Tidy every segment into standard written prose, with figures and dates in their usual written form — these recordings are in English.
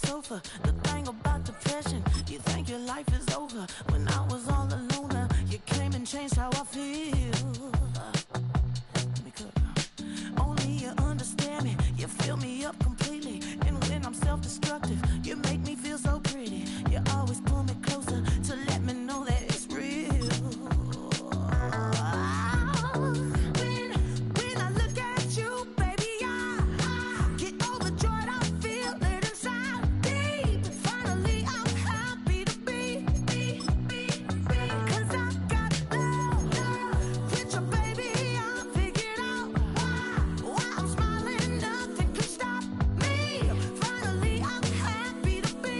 sofa. The thing about depression, you think your life is over. When I was all alone, you came and changed how I feel. Let me cook. Only you understand me, you fill me up completely. And when I'm self-destructive, you make me feel so pretty. You always pull me closer to let me know that it's real. When I look at you, baby, I get overjoyed. I feel it inside me. Finally, I'm happy to be. 'Cause I got love with your baby. I figured out why I'm smiling. Nothing can stop me. Finally, I'm happy to be.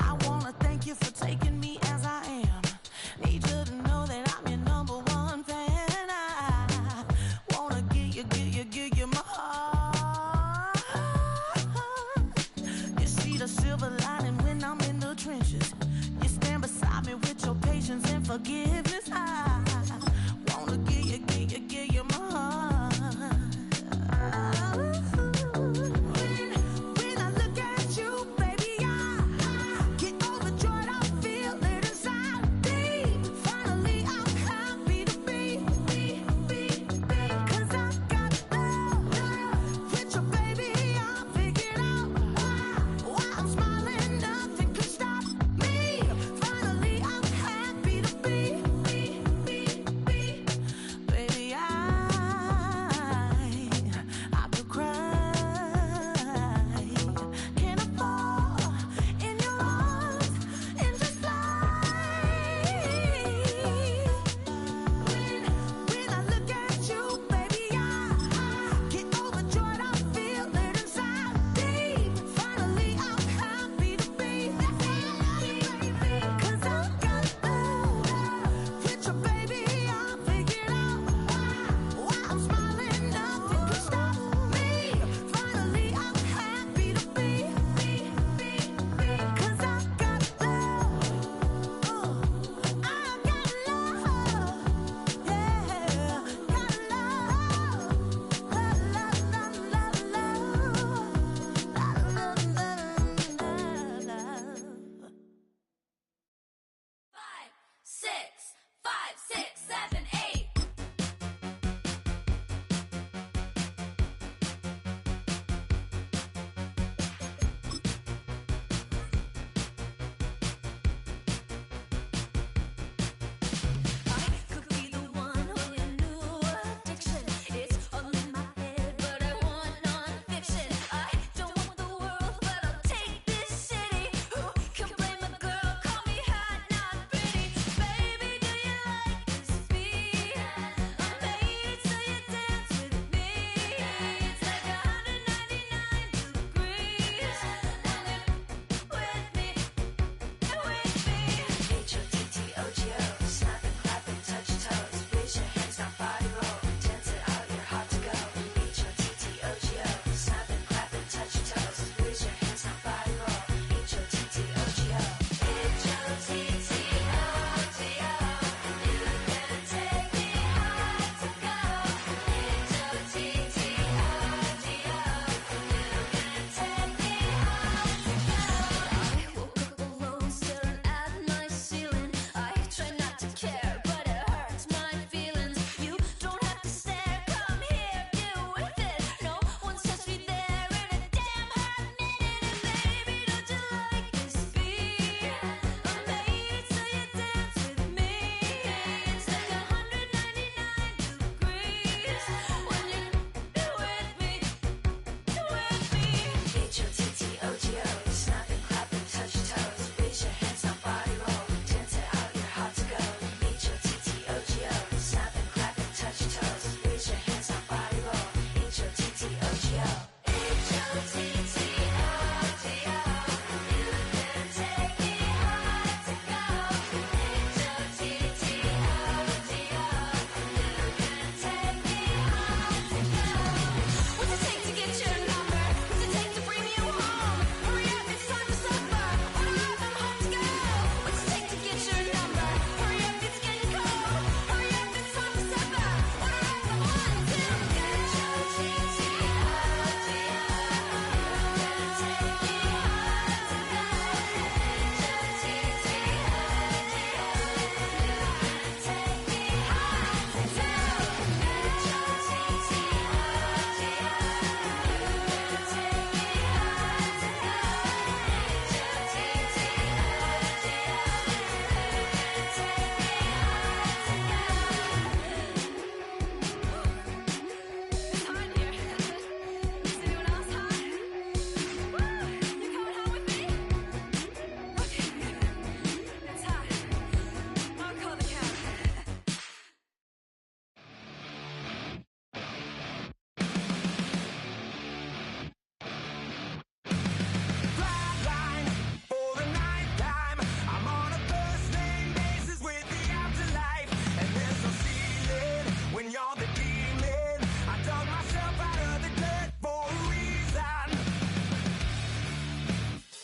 I wanna thank you for taking me as I am. Need you to know that I'm your number one fan. I wanna give you my heart. You see the silver lining when I'm in the trenches. You stand beside me with your patience and forgiveness. I wanna give you my heart. When I look at you, baby, I get overjoyed. I feel it inside me. Finally, I'm happy to be. 'Cause I got love with your baby. I figured out why I'm smiling. Nothing can stop me. Finally, I'm happy to be.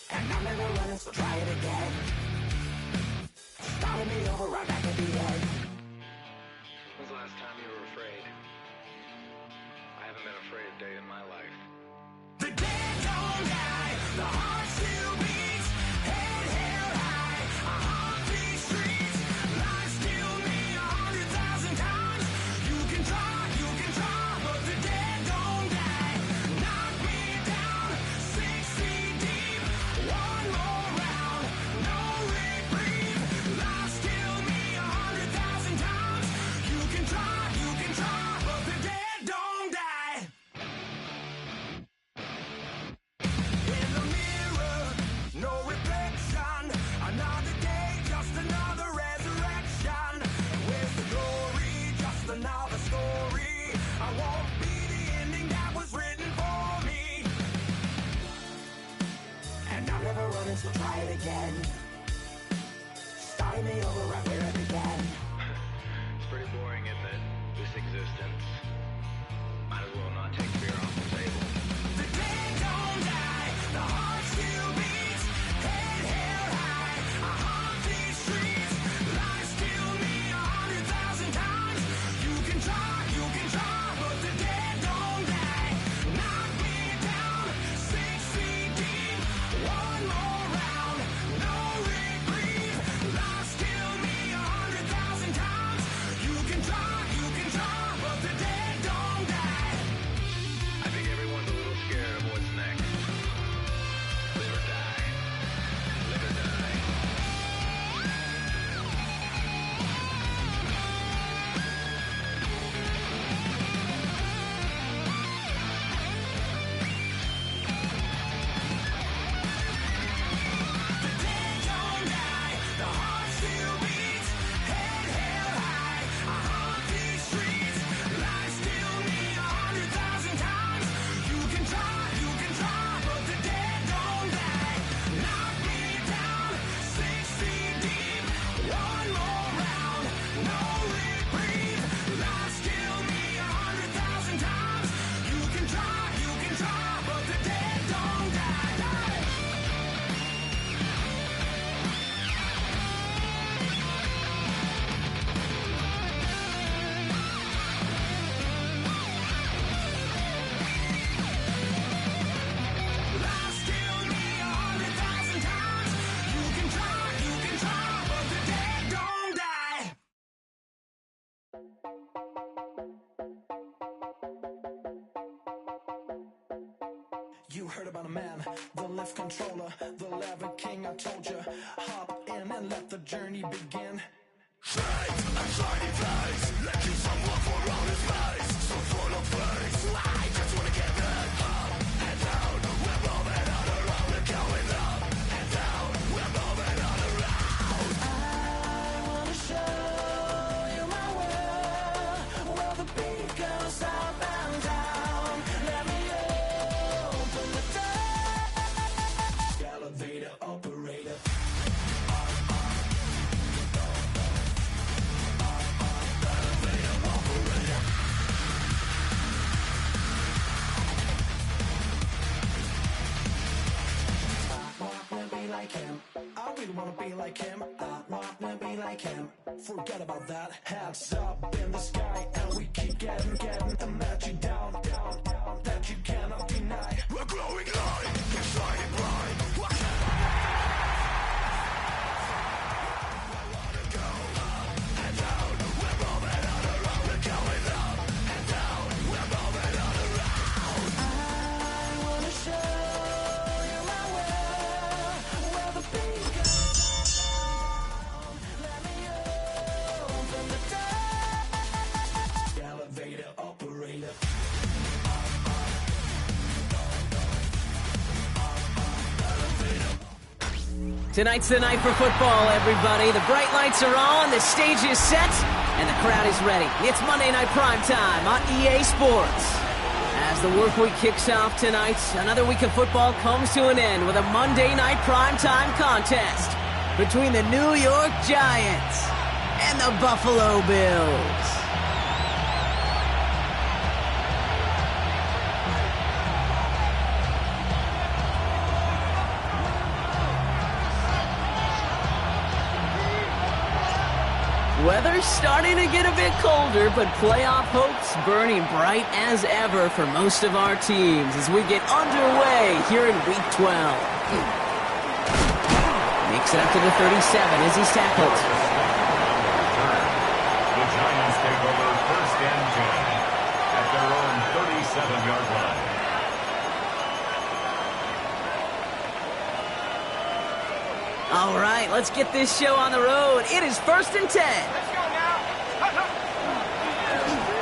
And I'm never running, so try it again. Starting me over right back at the end. When was the last time you were afraid? I haven't been afraid a day in my life. The dead don't die, the heart still beats, head held high, I haunt these streets, lies kill me 100,000 times. You can try, but the dead don't die. Knock me down 6 feet deep, one more round, no reprieve. Lies kill me 100,000 times. You can try, but the dead don't die. In the mirror, no reflection. Another day, just another resurrection. Where's the glory? Just another story. I won't be the ending that was written for me. And I'm never running, so try it again. Starting me over right where I began. It's pretty boring, isn't it? This existence. Might as well not take fear off the table. The dead don't die, the heart still beats, head held high, I haunt these streets, lies kill me 100,000 times. You can try, but the dead don't die. Knock me down 6 feet deep, one more round, no reprieve. Lies kill me 100,000 times. You can try, but the dead don't die. I think everyone's a little scared of what's next. Live or die. Live or die. The dead don't die, the heart still beats, head held high, I haunt these streets, lies kill me 100,000 times. You can try, but the dead don't die. Knock me down 6 feet deep, one more round, no reprieve. Lies kill me 100,000 times. You can try, but the dead don't die. Lies kill me 100,000 times. You can try, but the dead don't die. You heard about a man, the lift controller, the lever king. I told you, hop in and let the journey begin. I wanna show you my world, where the beat goes up and down. Let me open the door. Elevator operator. Like him, I really wanna be like him. I wanna be like him. Forget about that. Hands up in the sky, and we keep getting and let you down, that you cannot deny. We're glowing light, keep shining bright. I wanna show you my world, where the beat goes down. Let me open the door. Elevator operator. Tonight's the night for football, everybody. The bright lights are on, the stage is set, and the crowd is ready. It's Monday Night Primetime on EA Sports. As the work week kicks off tonight, another week of football comes to an end with a Monday Night Primetime contest between the New York Giants and the Buffalo Bills. weather's starting to get a bit colder, but playoff hopes burning bright as ever for most of our teams as we get underway here in Week 12. Makes it up to the 37 as he's tackled. The Giants take over 1st and 10 at their own 37-yard line. All right, let's get this show on the road. It is 1st and 10. Let's go now.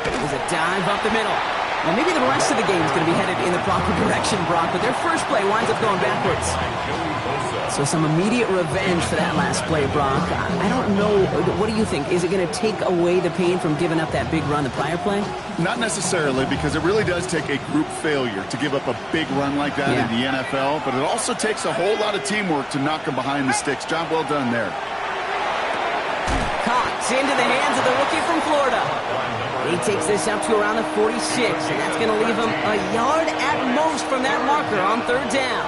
There's a dive up the middle. Now, maybe the rest of the game is going to be headed in the proper direction, Brock, but their first play winds up going backwards. So some immediate revenge for that last play, Brock. I don't know. What do you think? Is it going to take away the pain from giving up that big run the prior play? Not necessarily, because it really does take a group failure to give up a big run like that in the NFL, but it also takes a whole lot of teamwork to knock them behind the sticks. Job well done there. Caught into the hands of the rookie from Florida. He takes this up to around the 46, and that's going to leave him a yard at most from that marker on 3rd down.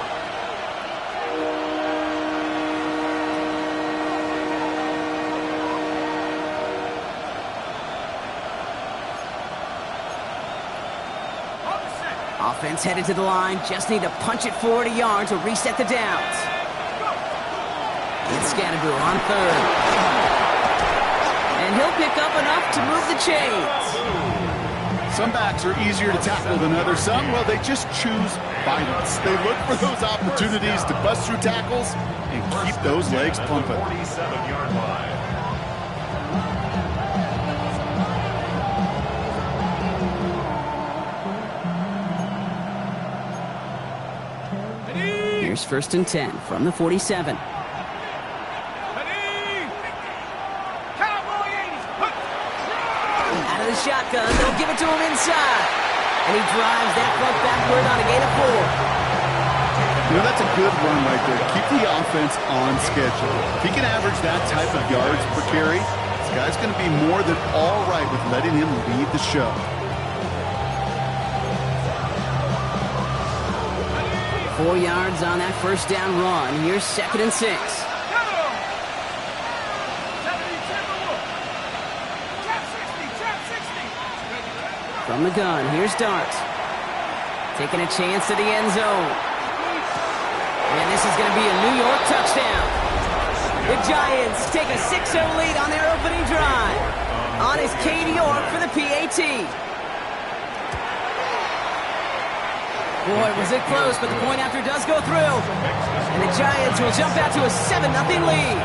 Offense headed to the line. Just need to punch it forward a yard to reset the downs. It's Ncaa on 3rd. And he'll pick up enough to move the chains. Some backs are easier to tackle than others. Some, well, they just choose violence. They look for those opportunities to bust through tackles and keep those legs pumping. 47-yard line. Here's 1st and 10 from the 47. Out of the shotgun, they'll give it to him inside. And he drives that front backward on a gain of 4. You know, that's a good run right there. Keep the offense on schedule. If he can average that type of yards per carry, this guy's going to be more than all right with letting him lead the show. Four yards on that 1st down run. Here's 2nd and 6. From the gun, here's Dart. Taking a chance to the end zone. And this is going to be a New York touchdown. The Giants take a 6-0 lead on their opening drive. On is Cade York for the PAT. Boy, was it close, but the point after does go through. And the Giants will jump out to a 7-0 lead.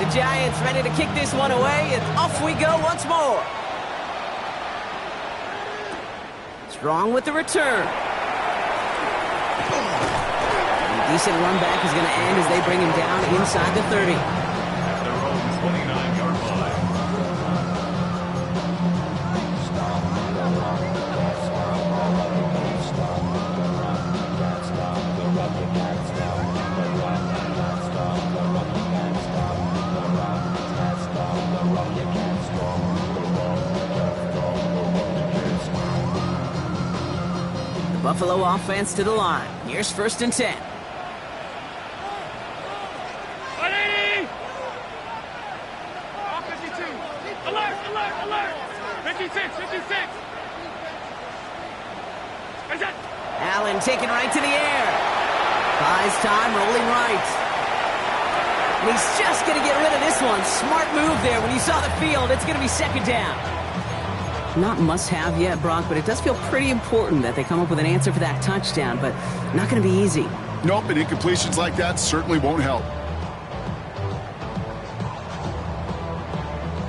The Giants ready to kick this one away, and off we go once more. Strong with the return. A decent run back is going to end as they bring him down inside the 30. At their own 29-yard line. Buffalo offense to the line. Here's 1st and 10. Alert, alert, alert! 56, 56! Allen taken right to the air. Buys time, rolling right. And he's just going to get rid of this one. Smart move there. When you saw the field, it's going to be 2nd down. Not must-have yet, Brock, but it does feel pretty important that they come up with an answer for that touchdown, but not going to be easy. Nope, and incompletions like that certainly won't help.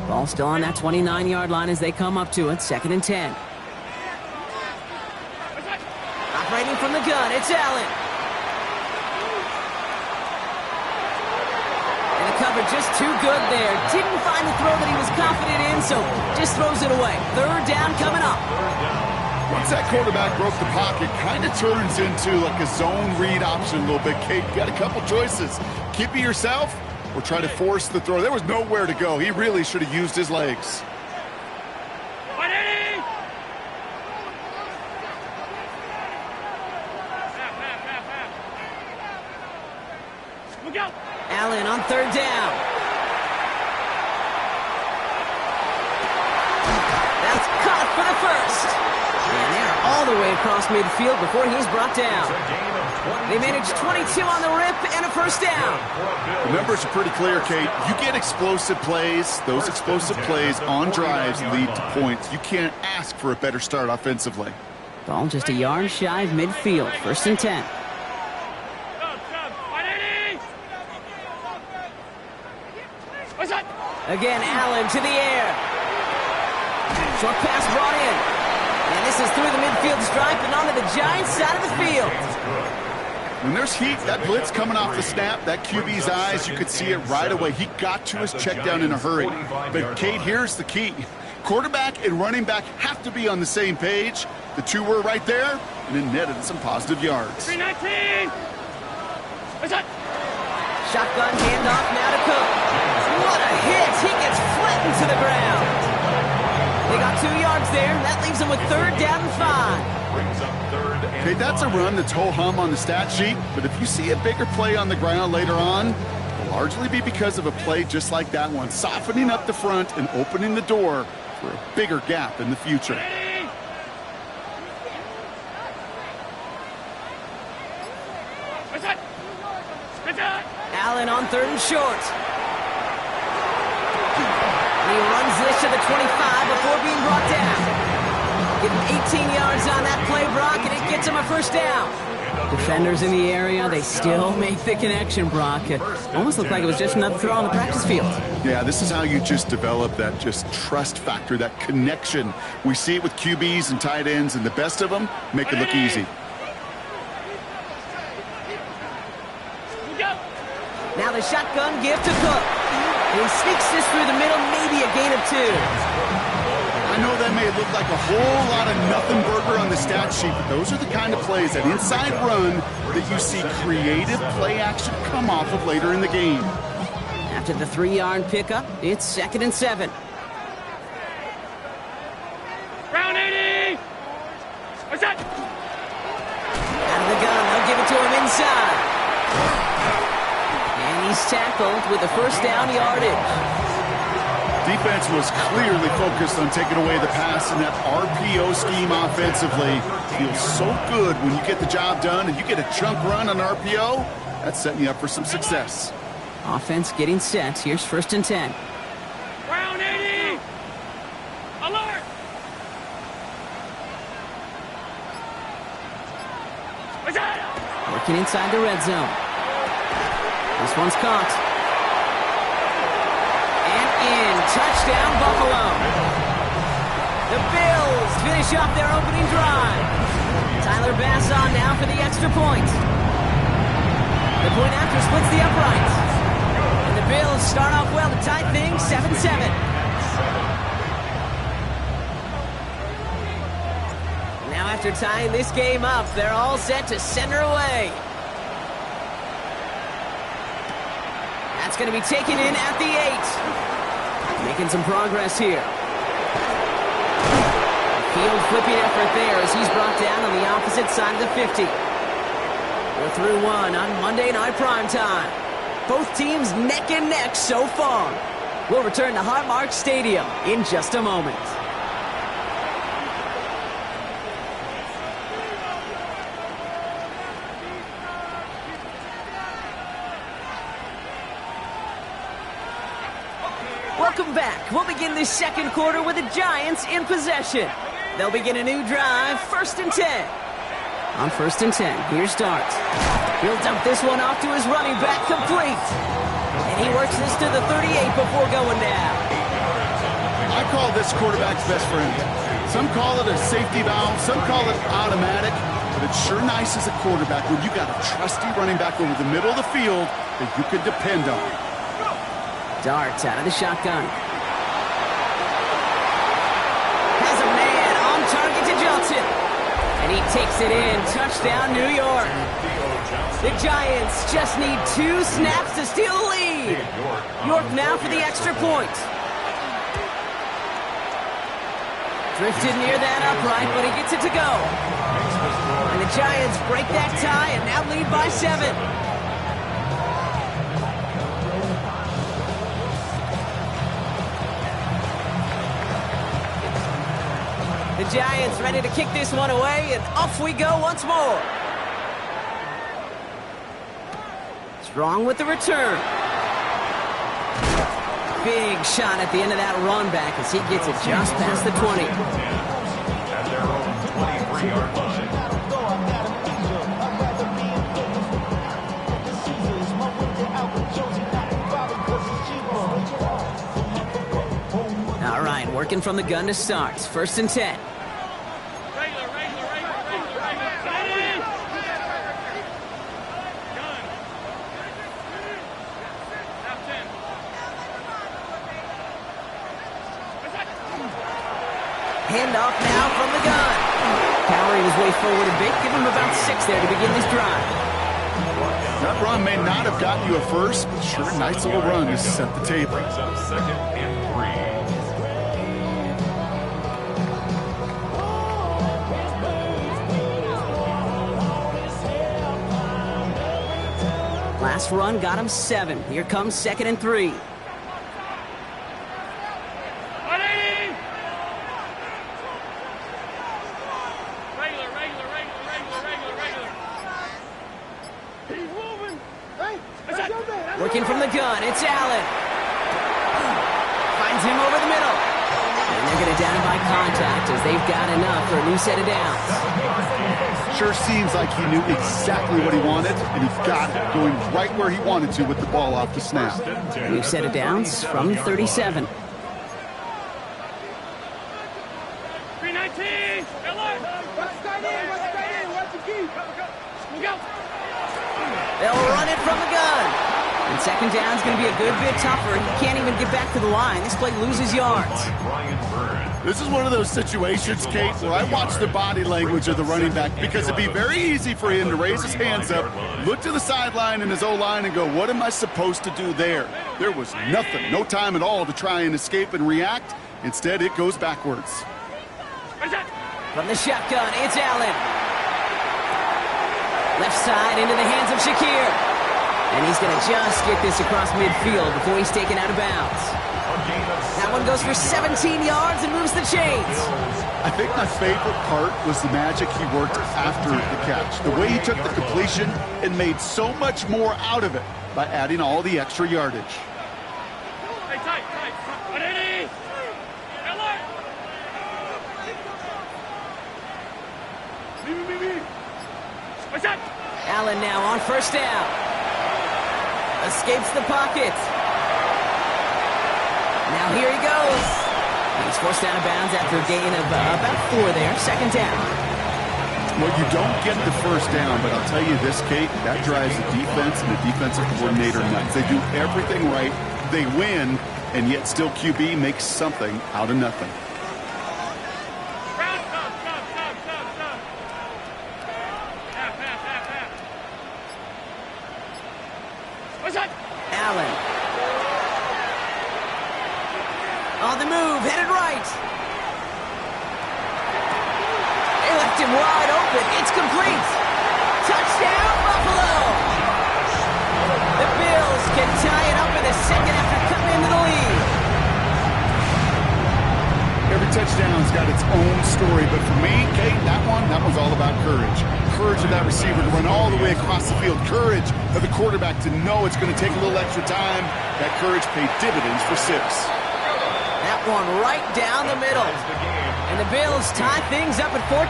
Ball still on that 29-yard line as they come up to it. 2nd and 10. Operating from the gun, it's Allen. And the cover just too good there. Didn't find the throw that he was confident in, so just throws it away. 3rd down coming up. Once that quarterback broke the pocket, kind of turns into like a zone read option a little bit. Kate, got a couple choices. Keep it yourself or try to force the throw. There was nowhere to go. He really should have used his legs. go. Allen on third down. That's caught for the first. And they're all the way across midfield before he's brought down. They managed 22 on the rip and a first down. The numbers are pretty clear, Kate. You get explosive plays. Those explosive plays on drives lead to points. You can't ask for a better start offensively. Ball just a yard shy of midfield. First and 10. What's that? Again, Allen to the air. Short pass brought in. And this is through the midfield stripe and onto the Giants side of the field. When there's heat, that blitz coming off the snap, that QB's eyes, you could see it right away. He got to his check down in a hurry. But, Kate, here's the key. Quarterback and running back have to be on the same page. The two were right there, and it netted some positive yards. 319. What's that? Shotgun handoff now to Cook. What a hit! He gets flattened to the ground. They got 2 yards there. That leaves them with third down and 5. Brings up third and Okay, that's a run that's ho-hum on the stat sheet, but if you see a bigger play on the ground later on, it'll largely be because of a play just like that one, softening up the front and opening the door for a bigger gap in the future. What's that? What's that? Allen on third and short. He runs this to the 25 before being brought down. Getting 18 yards on that play, Brock, and it gets him a first down. Defenders in the area, they still make the connection, Brock. It almost looked like it was just another throw on the practice field. Yeah, this is how you just develop that just trust factor, that connection. We see it with QBs and tight ends, and the best of them make it look easy. Now the shotgun give to Cook. He sneaks this through the middle, maybe a gain of 2. I know that may look like a whole lot of nothing burger on the stat sheet, but those are the kind of plays, that inside run, that you see creative play action come off of later in the game. After the 3-yard pickup, it's 2nd and 7. Round 80. What's that? Out of the gun, they'll give it to him inside. And he's tackled with the first down yardage. Defense was clearly focused on taking away the pass in that RPO scheme offensively. Feels so good when you get the job done and you get a chunk run on RPO. That's setting you up for some success. Offense getting set. Here's 1st and 10. Round 80. Alert. What's that? Working inside the red zone. This one's caught. Touchdown, Buffalo. The Bills finish off their opening drive. Tyler Bass on now for the extra point. The point after splits the uprights. And the Bills start off well to tie things 7-7. Now after tying this game up, they're all set to center away. That's going to be taken in at the 8. Making some progress here. Field flipping effort there as he's brought down on the opposite side of the 50. We're through one on Monday Night Primetime. Both teams neck and neck so far. We'll return to Highmark Stadium in just a moment. Welcome back. We'll begin this second quarter with the Giants in possession. They'll begin a new drive, 1st and 10. On 1st and 10, here's Starks. He'll dump this one off to his running back, complete. And he works this to the 38 before going down. I call this quarterback's best friend. Some call it a safety valve, some call it automatic, but it's sure nice as a quarterback when you got a trusty running back over the middle of the field that you can depend on. Darts out of the shotgun. Has a man on target to Johnson. And he takes it in. Touchdown, New York. The Giants just need 2 snaps to steal the lead. York now for the extra point. Drifted near that upright, but he gets it to go. And the Giants break that tie and now lead by 7. Giants ready to kick this one away, and off we go once more. Strong with the return. Big shot at the end of that run back as he gets it just past the 20. At their own 23-yard line. All right, working from the gun to start. 1st and 10. Handoff now from the gun. Powery was way forward a bit. Give him about 6 there to begin this drive. That run may not have gotten you a first, but sure, nice little run to set the table. Brings up 2nd and 3. Last run got him 7. Here comes 2nd and 3. Working from the gun, it's Allen. Finds him over the middle. And they're going to down him by contact as they've got enough for a new set of downs. Sure seems like he knew exactly what he wanted, and he got it, going right where he wanted to with the ball off the snap. New set of downs from 37. 319! They'll run it from the gun. And 2nd down's going to be a good bit tougher. He can't even get back to the line. This play loses yards. This is one of those situations, Kate, where I watch the body language of the running back because it'd be very easy for him to raise his hands up, look to the sideline in his O-line and go, what am I supposed to do there? There was nothing, no time at all to try and escape and react. Instead, it goes backwards. From the shotgun, it's Allen. Left side into the hands of Shakir. And he's going to just get this across midfield before he's taken out of bounds. That one goes for 17 yards and moves the chains. I think my favorite part was the magic he worked after the catch. The way he took the completion and made so much more out of it by adding all the extra yardage. Hey, tight. 180! What's up? Allen now on 1st down. Escapes the pocket. Now here he goes. He's forced out of bounds after a gain of about 4 there. 2nd down. Well, you don't get the 1st down, but I'll tell you this, Kate, that drives the defense and the defensive coordinator nuts. They do everything right. They win, and yet still QB makes something out of nothing. Allen. On the move, headed right. They left him wide open. It's complete. Touchdown, Buffalo. The Bills can tie it up in the 2nd after cutting into the lead. Every touchdown's got its own story, but for me, Kate, that one's all about courage. Courage of that receiver to run all the way across the field. Courage of the quarterback to know it's going to take a little extra time. That courage paid dividends for 6. That one right down the middle. And the Bills tie things up at 14.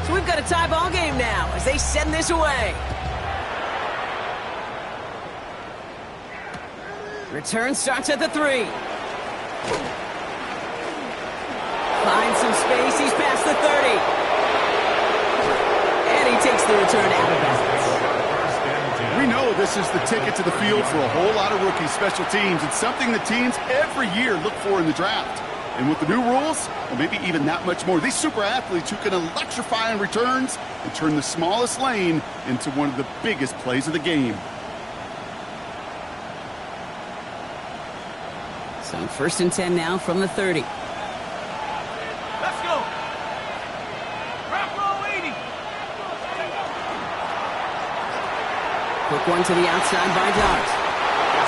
So we've got a tie ball game now as they send this away. Return starts at the 3. Finds some space. He's past the 30. And he takes the return out of bounds. We know this is the ticket to the field for a whole lot of rookie special teams. It's something the teams every year look for in the draft. And with the new rules, well, maybe even that much more, these super athletes who can electrify on returns and turn the smallest lane into one of the biggest plays of the game. So 1st and 10 now from the 30. Let's go. Rock roll 80. Quick one to the outside by Dart.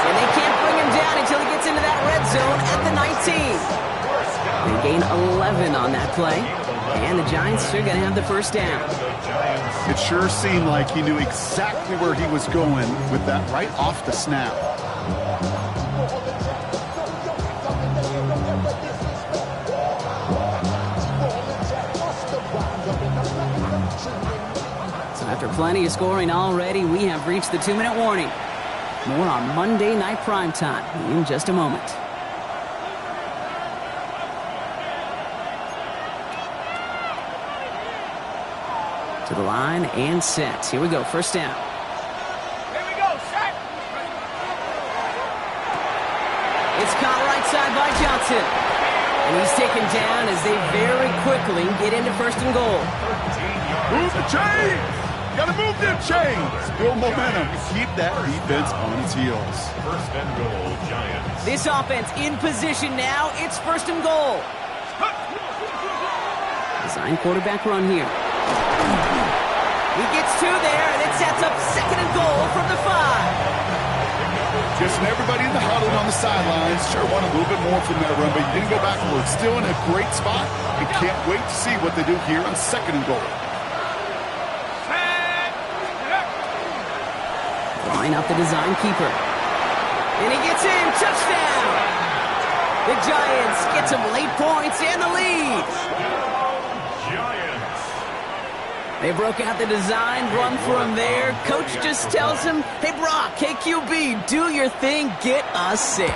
And they can't bring him down until he gets into that red zone at the 19. They gain 11 on that play. And the Giants are going to have the first down. It sure seemed like he knew exactly where he was going with that right off the snap. So after plenty of scoring already, we have reached the 2-minute warning. More on Monday Night Primetime in just a moment. To the line and set. Here we go, first down. Here we go, set. It's caught right side by Johnson. And he's taken down as they very quickly get into first and goal. Move the chains! Gotta move them chains! Build momentum. Keep that defense on its heels. First and goal, Giants. This offense in position now. It's first and goal. Design quarterback run here. He gets two there, and it sets up second and goal from the 5. Just everybody in the huddle on the sidelines. Sure want a little bit more from that run, but you didn't go backwards. Still in a great spot, and can't wait to see what they do here on second and goal. Line up the design keeper. And he gets in. Touchdown! The Giants get some late points and the lead. Giants. They broke out the design run from there. Coach just tells him, hey, Brock, KQB, do your thing. Get us 6.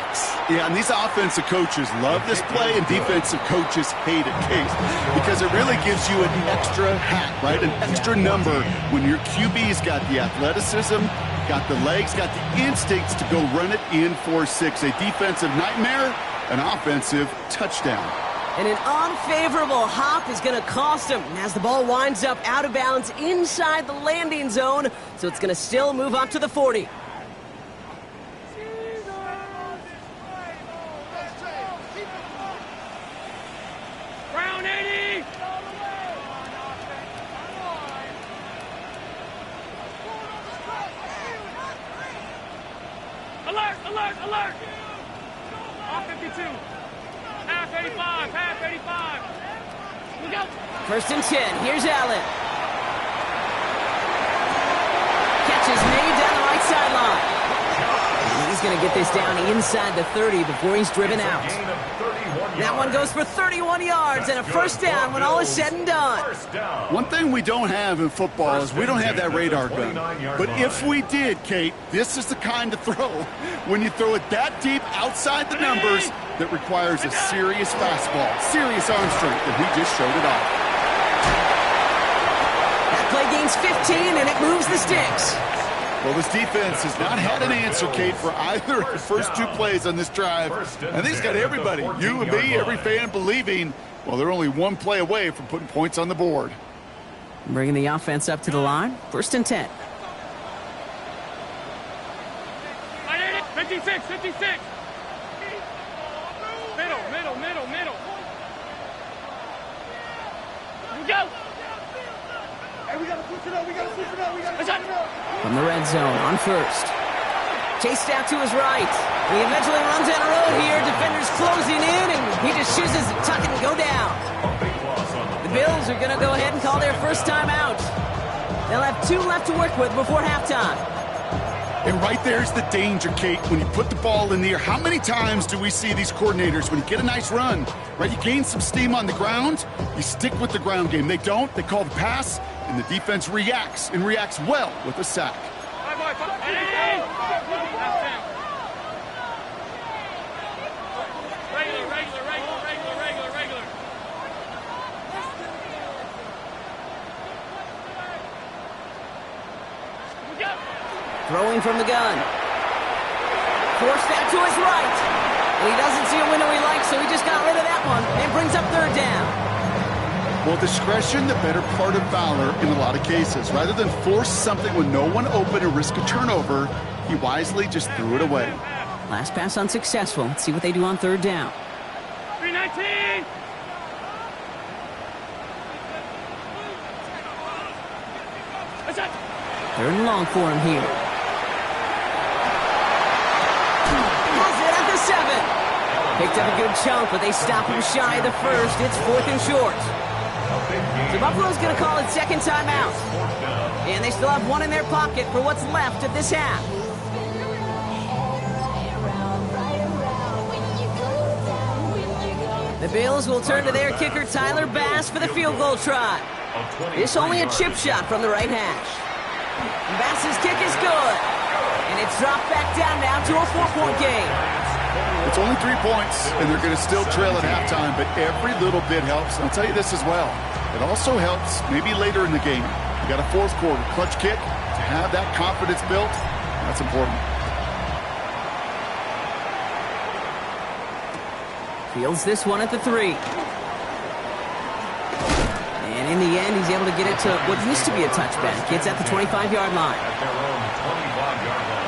Yeah, and these offensive coaches love this play, and defensive coaches hate it, Case, because it really gives you an extra hat, right? An extra number when your QB's got the athleticism, got the legs, got the instincts to go run it in for 6. A defensive nightmare, an offensive touchdown. And an unfavorable hop is going to cost him as the ball winds up out of bounds inside the landing zone. So it's going to still move up to the 40. Brown 80. Alert, alert, alert. Off 52. Half 85, half 85. We go. First and 10. Here's Allen. Catch is made down the right sideline. And he's going to get this down inside the 30 before he's driven out. Gain of 31 That one goes for 31 yards and a first down when all is said and done. First down. One thing we don't have in football is we don't have that radar gun. But if we did, Kate, this is the kind of throw, when you throw it that deep outside the numbers, that requires a serious fastball, serious arm strength, and he just showed it off. That play gains 15 and it moves the sticks. Well, this defense has not had an answer, Kate, for either of the first 2 plays on this drive. I think it's got everybody, you and me, every fan believing, well, they're only 1 play away from putting points on the board. Bringing the offense up to the line. First and 10. 56, 56. Middle, middle, middle, middle. Here we go. Hey, we gotta push it up, we gotta push it up, we gotta push it up. From the red zone on first. Chased out to his right. He eventually runs down a road here. Defenders closing in, and he just chooses to tuck it and go down. The Bills are going to go ahead and call their first time out. They'll have 2 left to work with before halftime. And right there's the danger, Kate, when you put the ball in the air. How many times do we see these coordinators, when you get a nice run, right, you gain some steam on the ground, you stick with the ground game. They don't. They call the pass, and the defense reacts, and reacts well with a sack. Throwing from the gun. Forced that to his right. And he doesn't see a window he likes, so he just got rid of that one and brings up third down. Well, discretion, the better part of valor in a lot of cases. Rather than force something with no one open and risk a turnover, he wisely just threw it away. Last pass unsuccessful. Let's see what they do on third down. 319. Third and long for him here. Picked up a good chunk, but they stop him shy of the first. It's 4th and short. So Buffalo's going to call it second timeout. And they still have one in their pocket for what's left of this half. The Bills will turn to their kicker, Tyler Bass, for the field goal try. This only a chip shot from the right hash. Bass's kick is good. And it's dropped back down now to a 4-point game. It's only 3 points, and they're going to still trail at halftime, but every little bit helps. And I'll tell you this as well. It also helps maybe later in the game. You got a fourth quarter clutch kick. To have that confidence built, that's important. Fields this one at the 3. And in the end, he's able to get it to what used to be a touchback. It's at the 25-yard line. At their own 25-yard line.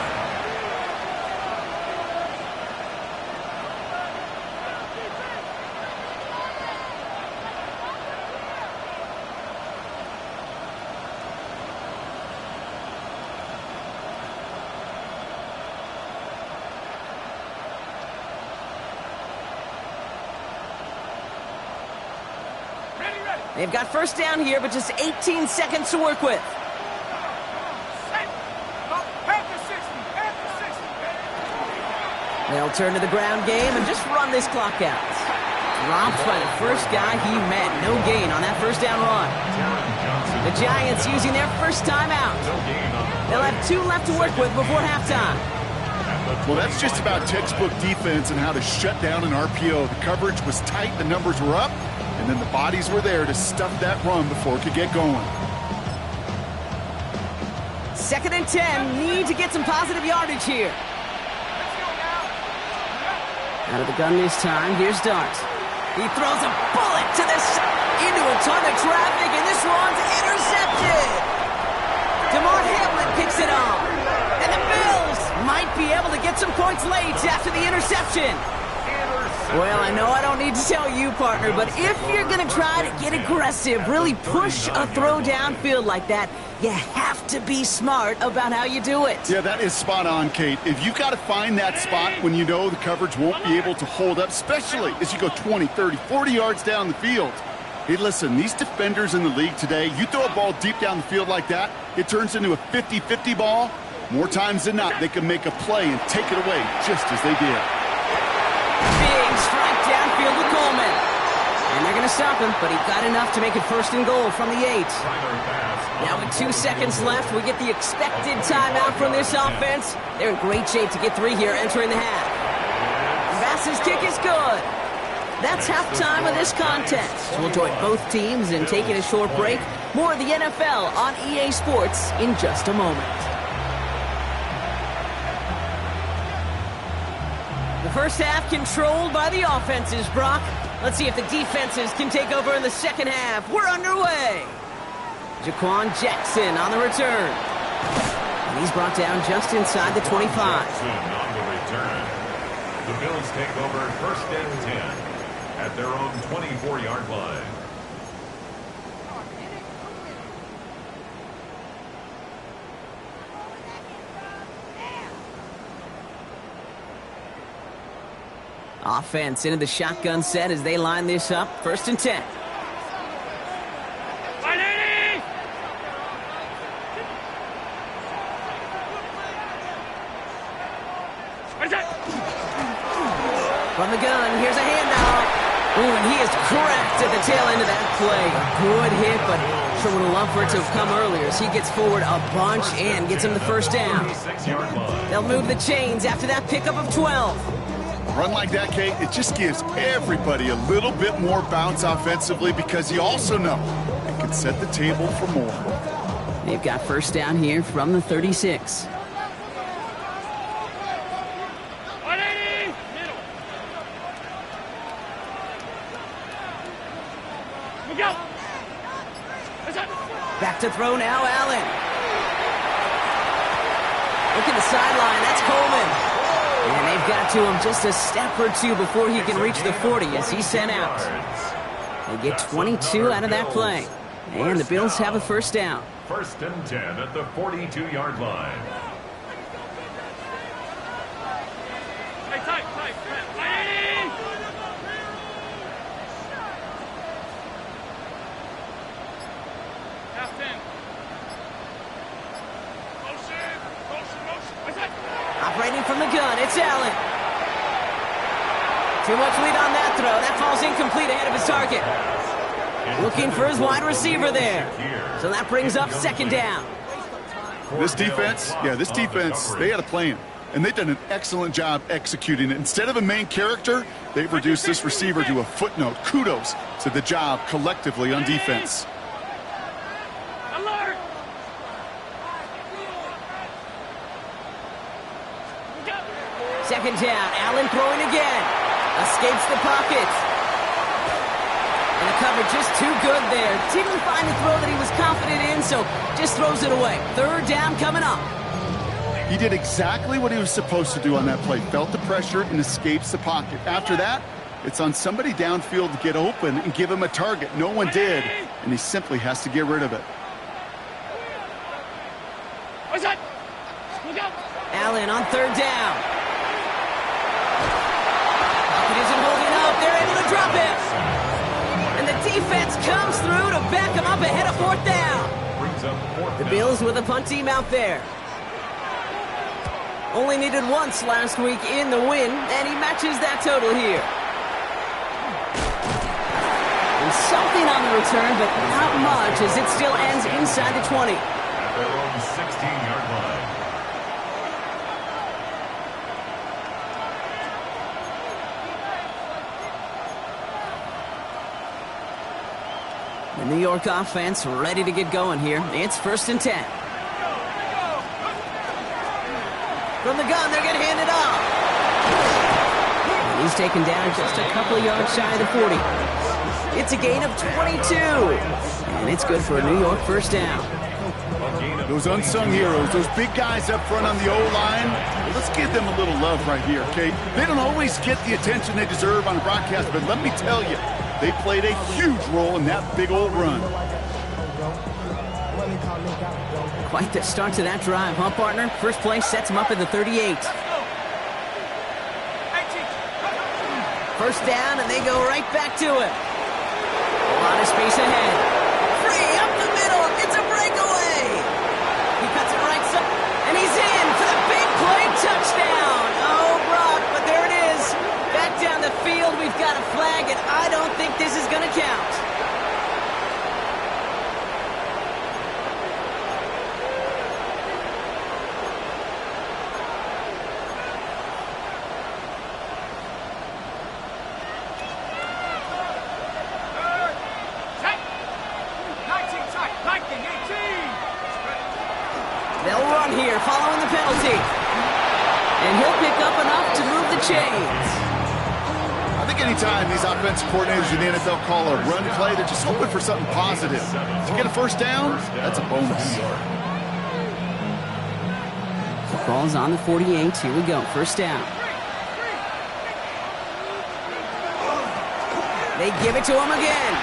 They've got first down here, but just 18 seconds to work with. They'll turn to the ground game and just run this clock out. Dropped by the first guy he met. No gain on that first down run. The Giants using their first timeout. They'll have 2 left to work with before halftime. Well, that's just about textbook defense and how to shut down an RPO. The coverage was tight, the numbers were up, and then the bodies were there to stuff that run before it could get going. 2nd and 10. Need to get some positive yardage here. Out of the gun this time. Here's Dart. He throws a bullet to this into a ton of traffic, and this one's intercepted. DeMar Hamlin picks it off. And the Bills might be able to get some points late after the interception. Well, I know I don't need to tell you, partner, but if you're going to try to get aggressive, really push a throw downfield like that, you have to be smart about how you do it. Yeah, that is spot on, Kate. If you got to find that spot when you know the coverage won't be able to hold up, especially as you go 20, 30, 40 yards down the field. Hey, listen, these defenders in the league today, you throw a ball deep down the field like that, it turns into a 50-50 ball. More times than not, they can make a play and take it away just as they did. Big strike downfield with Coleman. And they're going to stop him, but he got enough to make it 1st and goal from the 8. Now with 2 seconds left, we get the expected timeout from this offense. They're in great shape to get 3 here entering the half. Bass's kick is good. That's halftime of this contest. We'll join both teams in taking a short break. More of the NFL on EA Sports in just a moment. The first half controlled by the offenses, Brock. Let's see if the defenses can take over in the second half. We're underway. Jaquan Jackson on the return. And he's brought down just inside the 25. Jackson on the return. The Bills take over 1st and 10 at their own 24-yard line. Offense into the shotgun set as they line this up. 1st and 10. From the gun, here's a handoff. Ooh, and he is cracked at the tail end of that play. A good hit, but sure would have loved for it to have come earlier as he gets forward a bunch and gets him the first down. They'll move the chains after that pickup of 12. Run like that, Kate, it just gives everybody a little bit more bounce offensively because you also know it can set the table for more. They've got first down here from the 36. Back to throw now, Allen. Look at the sideline, that's Coleman. And they've got to him just a step or 2 before he can reach the 40 as he's sent out. They get 22 out of that play. And the Bills have a first down. 1st and 10 at the 42-yard line. From the gun, it's Allen. Too much lead on that throw. That falls incomplete ahead of his target. Looking for his wide receiver there. So that brings up second down. This defense, they had a plan. And they've done an excellent job executing it. Instead of a main character, they've reduced this receiver to a footnote. Kudos to the job collectively on defense. Alert! Second down, Allen throwing again. Escapes the pocket. And the cover just too good there. Didn't find a throw that he was confident in, so just throws it away. Third down coming up. He did exactly what he was supposed to do on that play. Felt the pressure and escapes the pocket. After that, it's on somebody downfield to get open and give him a target. No one did, and he simply has to get rid of it. What's that? Look out! Allen on third down. Pocket isn't holding up. They're able to drop it. And the defense comes through to back him up ahead of fourth down. The Bills with a punt team out there. Only needed once last week in the win, and he matches that total here. And something on the return, but not much, as it still ends inside the 20. At their own 16-yard line. The New York offense ready to get going here. It's 1st and 10. From the gun, they're going to hand it off. He's taken down just a couple of yards shy of the 40. It's a gain of 22. And it's good for a New York first down. Those unsung heroes, those big guys up front on the O-line, let's give them a little love right here, okay? They don't always get the attention they deserve on a broadcast, but let me tell you, they played a huge role in that big old run. Quite the start to that drive, huh, partner? First play sets him up at the 38. First down, and they go right back to it. A lot of space ahead. Free up the middle. It's a breakaway. He cuts it right side, and he's in for the big play touchdown. Oh, Brock, but there it is. Back down the field, we've got a flag, and I don't think this is going to count. They'll run here following the penalty. And he'll pick up enough to move the chains. I think anytime these offensive coordinators in the NFL call a run play, they're just hoping for something positive. To get a first down, that's a bonus. Ball's on the 48. Here we go. First down. They give it to him again.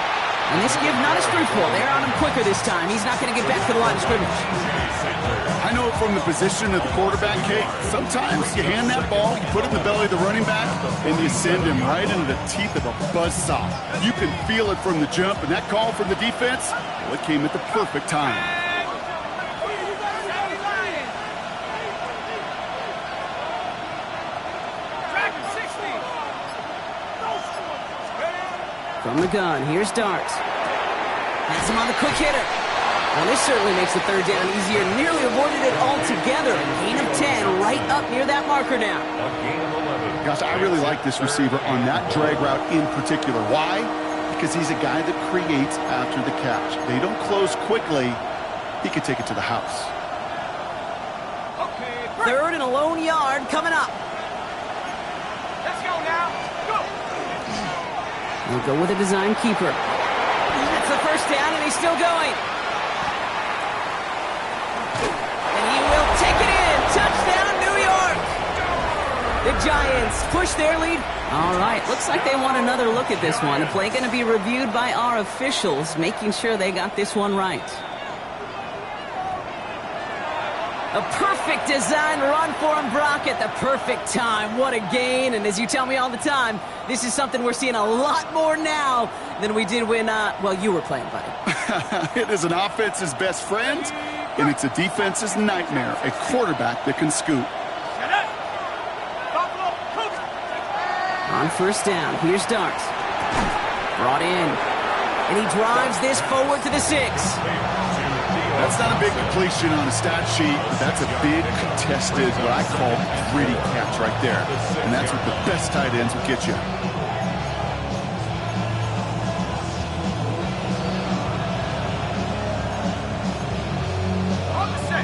And this give not as fruitful. They're on him quicker this time. He's not going to get back to the line of scrimmage. I know from the position of the quarterback, Kate, sometimes you hand that ball, you put it in the belly of the running back, and you send him right into the teeth of a buzzsaw. You can feel it from the jump, and that call from the defense, well, it came at the perfect time. From the gun, here's Dart. Has him on the quick hitter. Well, this certainly makes the third down easier. Nearly avoided it altogether. Gain of 10 right up near that marker now. A gain of 11. Gosh, I really like this receiver on that drag route in particular. Why? Because he's a guy that creates after the catch. They don't close quickly. He could take it to the house. Third and a lone yard coming up. Let's go now. Go. We'll go with a design keeper. That's the first down, and he's still going. And he will take it in. Touchdown, New York. The Giants push their lead. All right, looks like they want another look at this one. The play going to be reviewed by our officials, making sure they got this one right. A perfect design run for him, Brock, at the perfect time. What a gain. And as you tell me all the time, this is something we're seeing a lot more now than we did when, well, you were playing, buddy. It is an offense's best friend, and it's a defense's nightmare, a quarterback that can scoot. On first down, here's Starks. Brought in. And he drives this forward to the 6. That's not a big completion on a stat sheet, but that's a big contested, what I call gritty catch right there. And that's what the best tight ends will get you.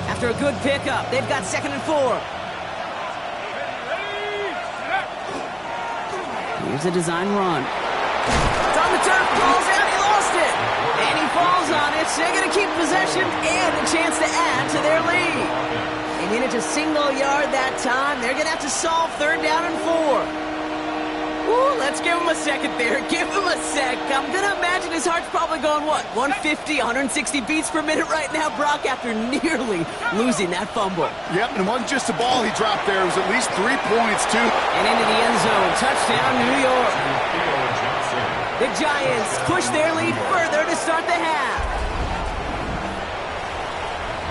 After a good pickup, they've got 2nd and 4. Here's a design run. It's on the turf, falls out, he lost it. And he falls on it, so they're going to keep possession and a chance to add to their lead. And in it a single yard that time, they're going to have to solve 3rd down and 4. Ooh, let's give him a second there. Give him a sec. I'm going to imagine his heart's probably going, what, 150, 160 beats per minute right now, Brock, after nearly losing that fumble. Yep, and it wasn't just a ball he dropped there. It was at least 3 points, too. And into the end zone. Touchdown, New York. The Giants push their lead further to start the half.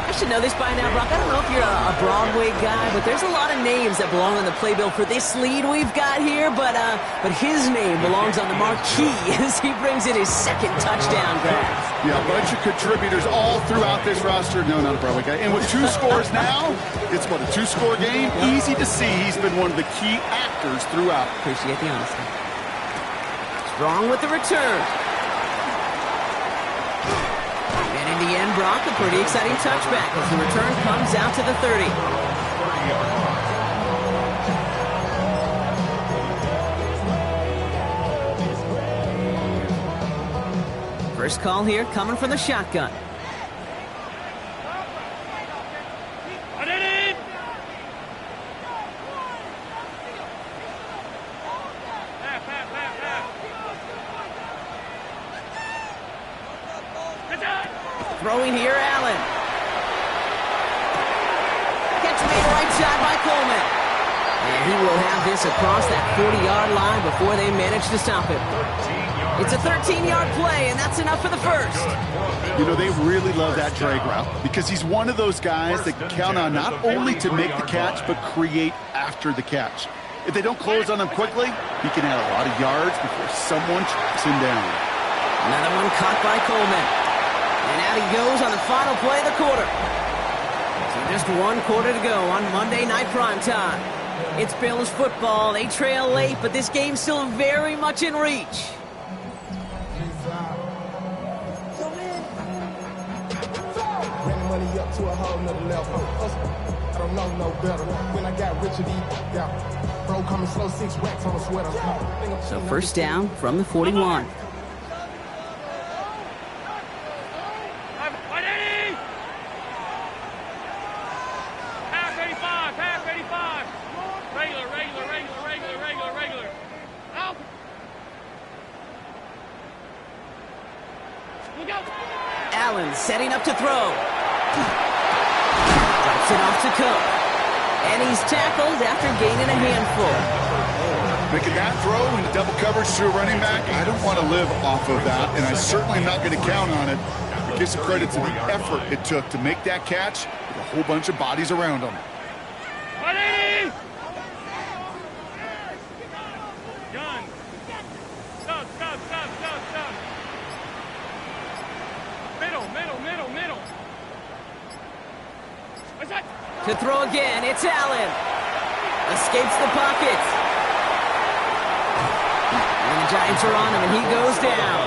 I should know this by now, Brock. I don't know if you're a Broadway guy, but there's a lot of names that belong on the playbill for this lead we've got here, but his name belongs on the marquee as he brings in his 2nd touchdown grab. Yeah, a bunch of contributors all throughout this roster. No, not a Broadway guy. And with 2 scores now, it's what, a 2-score game? Easy to see he's been one of the key actors throughout. Appreciate the honesty. Strong with the return. And in the end, Brock, a pretty exciting touchback as the return comes out to the 30. First call here coming from the shotgun. Throwing here, Allen. Catch made right side by Coleman. And he will have this across that 40-yard line before they manage to stop him. It's a 13-yard play, and that's enough for the first. You know, they really love that drag route because he's one of those guys that count on not only to make the catch, but create after the catch. If they don't close on him quickly, he can add a lot of yards before someone tracks him down. Another one caught by Coleman. And out he goes on the final play of the quarter. So just 1 quarter to go on Monday Night Primetime. It's Bills football. They trail late, but this game's still very much in reach. So first down from the 41. Allen setting up to throw. Drops it off to Cook. And he's tackled after gaining a handful. Making that throw into double coverage to a running back, I don't want to live off of that, and I certainly am not going to count on it. But give some credit to the effort it took to make that catch with a whole bunch of bodies around him. Ready! Gun. Stop. Middle. What's that? To throw again, it's Allen. Escapes the pocket. And the Giants are on him, and he goes down.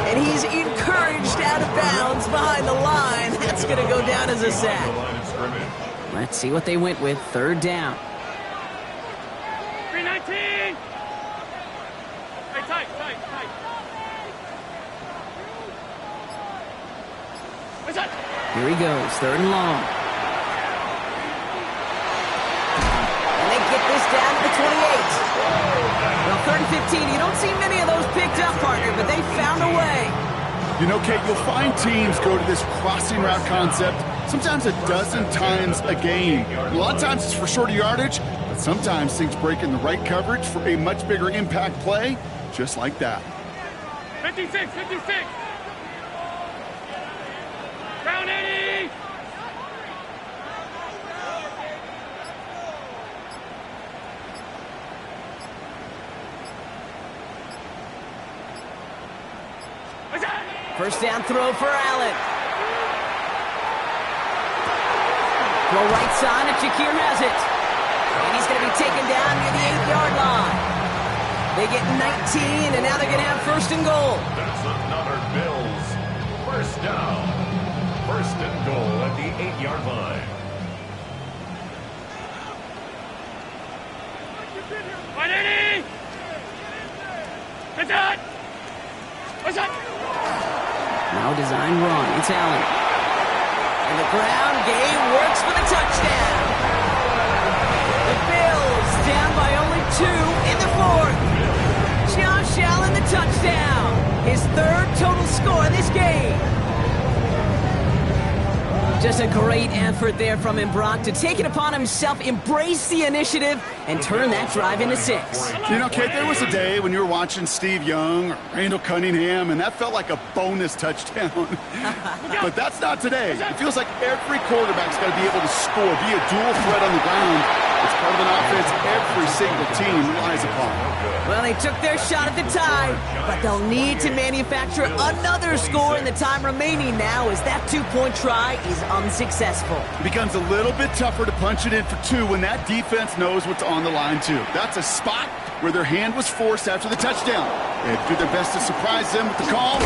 And he's encouraged out of bounds behind the line. That's going to go down as a sack. Let's see what they went with. 3rd down. 319. Hey, tight. What's that? Here he goes, 3rd and long. And they get this down to the 28. Well, 3rd and 15, you don't see many of those picked up, partner, but they found a way. You know, Kate, you'll find teams go to this crossing route concept sometimes a dozen times a game. A lot of times it's for shorter yardage, but sometimes things break in the right coverage for a much bigger impact play, just like that. 56. Round 80. First down throw for Allen. Well, right side, and Shakir has it. And he's going to be taken down near the 8-yard line. They get 19, and now they're going to have first and goal. That's another Bills first down. First and goal at the 8-yard line. Now design run. It's Allen. And the ground game works for the touchdown. The Bills down by only 2 in the fourth. Josh Allen, the touchdown. His third total score in this game. Just a great effort there from him, Brock, to take it upon himself, embrace the initiative, and turn that drive into 6. You know, Kate, there was a day when you were watching Steve Young or Randall Cunningham, and that felt like a bonus touchdown. But that's not today. It feels like every quarterback's got to be able to score, be a dual threat on the ground. It's part of an offense every single team relies upon. Well, they took their shot at the tie, but they'll need to manufacture another score in the time remaining now as that 2-point try is unsuccessful. It becomes a little bit tougher to punch it in for 2 when that defense knows what's on the line, too. That's a spot where their hand was forced after the touchdown. They had to do their best to surprise them with the call.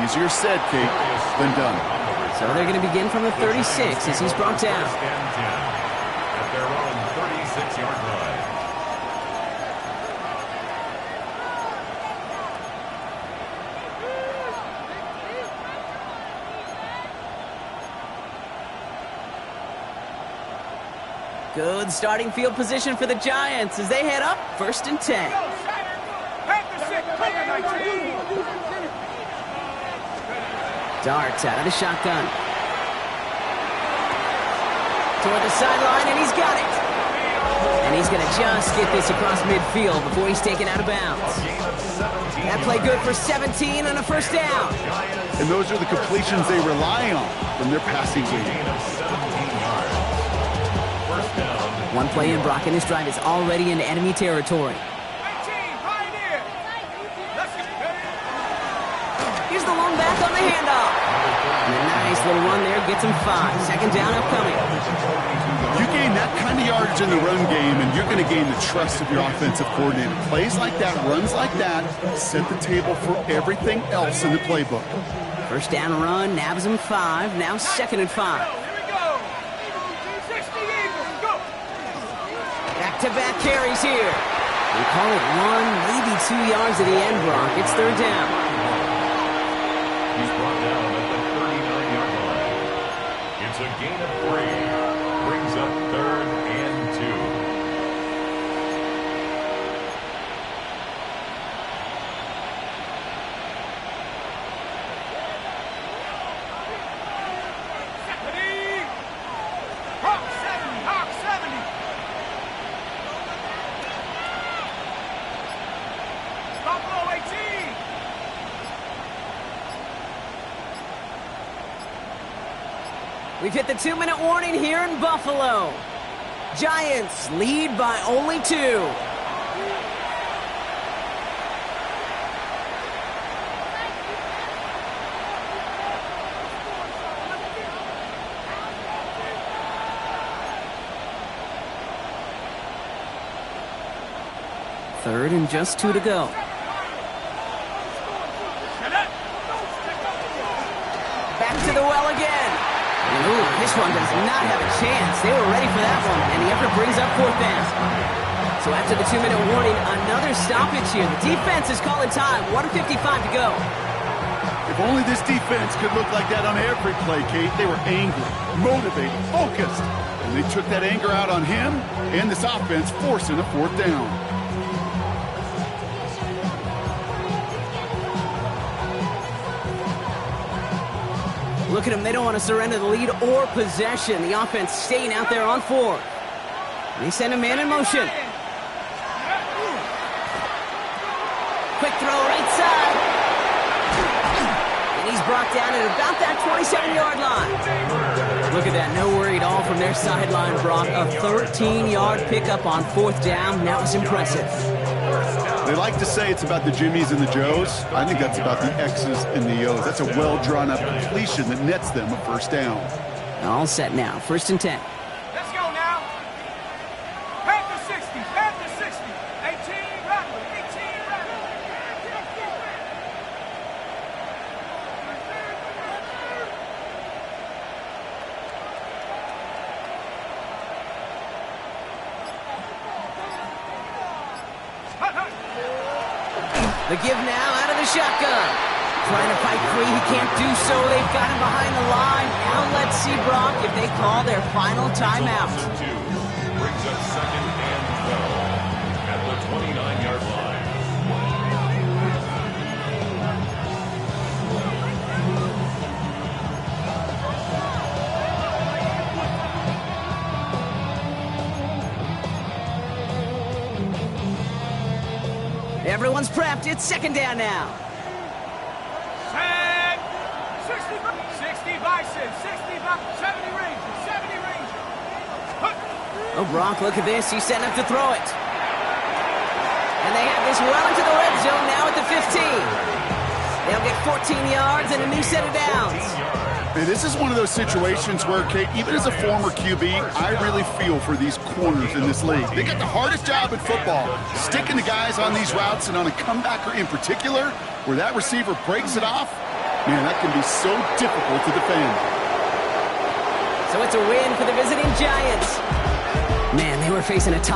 Easier said, Kate, than done. So they're going to begin from the 36 as he's brought down. At their own 36-yard line. Good starting field position for the Giants as they head up first and 10. Darts out of the shotgun. Toward the sideline, and he's got it. And he's going to just get this across midfield before he's taken out of bounds. That play good for 17 on a first down. And those are the completions they rely on from their passing game. One play in, Brock, and this drive is already into enemy territory. Here's the lone back on the handoff. And a nice little run there gets him 5. Second down upcoming. You gain that kind of yardage in the run game, and you're going to gain the trust of your offensive coordinator. Plays like that, runs like that, set the table for everything else in the playbook. First down run, nabs him 5. Now second and 5. Back-to-back carries here. We call it 1, maybe 2 yards at the end, Brock. It's third down. He's brought down at the 39-yard line. It's a gain of 3. Brings up third and 2. We've hit the 2-minute warning here in Buffalo. Giants lead by only 2. Third and just 2 to go. Back to the well again. And ooh, this one does not have a chance. They were ready for that one, and the effort brings up fourth down. So after the 2-minute warning, another stoppage here. The defense is calling time. 1:55 to go. If only this defense could look like that on every play, Kate. They were angry, motivated, focused. And they took that anger out on him and this offense, forcing a fourth down. Look at them. They don't want to surrender the lead or possession. The offense staying out there on 4. They send a man in motion. Quick throw right side. And he's brought down at about that 27-yard line. Look at that. No worry at all from their sideline, Brock. A 13-yard pickup on fourth down. That was impressive. They like to say it's about the Jimmies and the Joes. I think that's about the X's and the O's. That's a well-drawn-up completion that nets them a first down. All set now. 1st and 10. Let's go now. Panther 60, Panther 60. 18 rattle, 18 rattle. The give now out of the shotgun. Trying to fight free. He can't do so. They've got him behind the line. Now let's see, Brock, if they call their final timeout. Brings up 2nd and 12 at the 29-yard line. Everyone's prepped. It's 2nd down now. Set. 60 Bison, 60 Bison, 70 Rangers, 70 Rangers. Oh, Brock, look at this. He's setting up to throw it. And they have this well into the red zone now at the 15. They'll get 14 yards and a new set of downs. And this is one of those situations where, Kate, even as a former QB, I really feel for these corners in this league. They got the hardest job in football, sticking the guys on these routes and on a comebacker in particular, where that receiver breaks it off. Man, that can be so difficult to defend. So it's a win for the visiting Giants. Man, they were facing a top